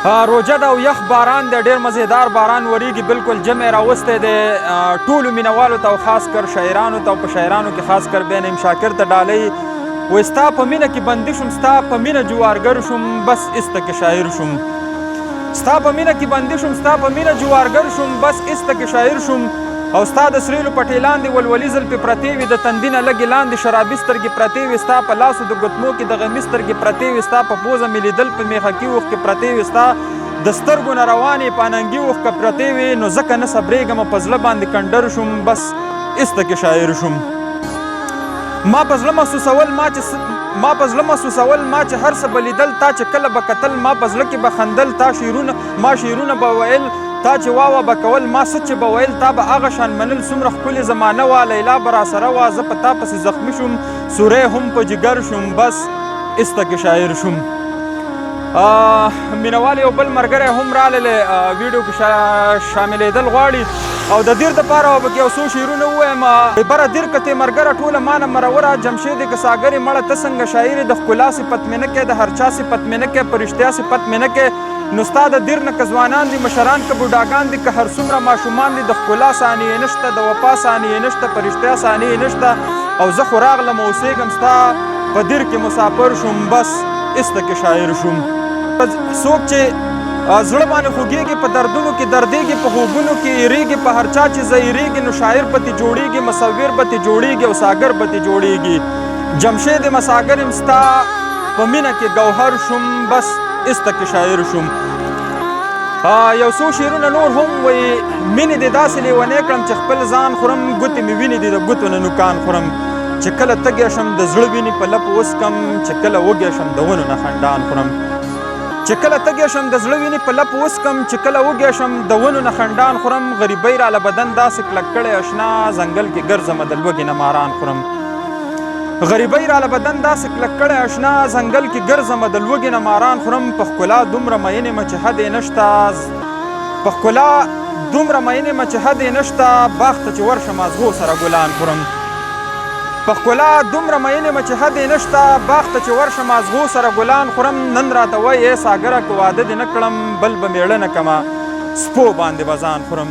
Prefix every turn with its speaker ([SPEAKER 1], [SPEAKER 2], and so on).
[SPEAKER 1] روژه ده او یخ باران دی، ډېر مزیدار باران وریږي، بالکل جمع راوستی دی ټولو مینوالو ته او خاص کر شاعرانو ته او په شاعرانو کې خاص کر بین ام شاکر ته ډالۍ وایي ستا په مینه کې بندي شوم، ستا په مینه جوارګر شوم، بس ایسته کې شاعر شوم. ستا په مینه کې بندي شوم، ستا په مینه جوارګر شوم، بس ایسته کې شاعر شوم. او ستا د سریلو پټې لاندې ولولي زلفې پرتې وي، د تندي نه لږې لاندې شرابي سترګې پرتې وي، ستا په لاسو د ګوتمو کې د غمي سترګې پرتې وي، ستا په پوزه مې لیدل په میخکي اوښکې پرتې وي، ستا د سترګو نه روانې په اننګي اوښکه پرتې وي، نو ځکه نه صبرېږم په زړه باندې کنډر شوم، بس ایسته کې شاعر شوم. ما په زړه محسوسول ما چې هر څه به لیدل، تا چې کله به کتل ما په زړه کې به خندل، ما شعرونه به ویل، تا چې واوه به کول، ما څه چې به ویل تا به هغه شان منل. څومره ښکلې زمانه وه، لیلا به راسره وه، زه په تا پسې زخمي شوم، سوری هم په جګر شوم، بس ایسته کې شاعر شوم. مینوال یو بل ملګری هم راغلی ویډیو کې شاملېدل غواړي او د دیر دپاره به کې یو څو شعرونه ووایم. بره دیر که تی ملګره ټوله مانه مروره، جمشید که ساګرې مړه ته څنګه شاعر د ښکلا صفت مې نه کوې، د هر چا صفت مې نه کوې، په رښتیا صفت مې نه کوې. نو ستا د دیر نه که ځوانان دي، مشران که بوډاګان دي، که هر څومره ماشومان دي، د ښکلا ثانیې نشته، د وفا ثانیې نشته، په رښتیا ثانیې نشته. او زه خو راغلم اوسېږم ستا په دیر کې مسافر شوم، بس ایسته کې شاعر شوم. څوک چې زړه باندې خوږېږي، په دردونو کې دردېږي، په خوبونو کې یېرېږي، په هر چا چې ځایېرېږي، نو شاعر به تې جوړېږي، مصور به تې جوړېږي او ساګر به تې جوړېږي. جمشید مساګر یم ستا په مینه کې ګوهر شوم، بس ایسته کې شاعر شوم. یو څو شعرونه نور هم وایي مینې دې داسې لیونی کړم چې خپل ځان خورم، ګوتې مې وینې دي د ګوتو نه نوکان خورم، چې کله تږی شم د زړه وینې په لپ وڅکم، چې کله وږی شم د ونو نه خندان خورم. چې کله تږی شم د زړه وینې په لپ وڅکم، چې کله وږی شم د ونو نه خندان خورم. غریبۍ راله بدن داسې کلک کړی اشنا، ځنګل کې ګرځمه د لوږې نه ماران خورم. غریبۍ راله بدن داسې کلک کړی اشنا، ځنګل کې ګرځمه د لوږې نه ماران خورم. په ښکلا دومره مین یم چې حد یې نشته، په ښکلا دومره مین یم چې حد یې نشته، باغ ته چې ورشم مازغو سره ګلان خورم. په ښکلا دومره مین یم چې حد یې نشته، باغ ته چې ورشم مازغو سره ګلان خورم. نن راته وایي ای ساګره که واده دې نه کړم، بل به مېړه نه کړمه سپو باندې به ځان خورم.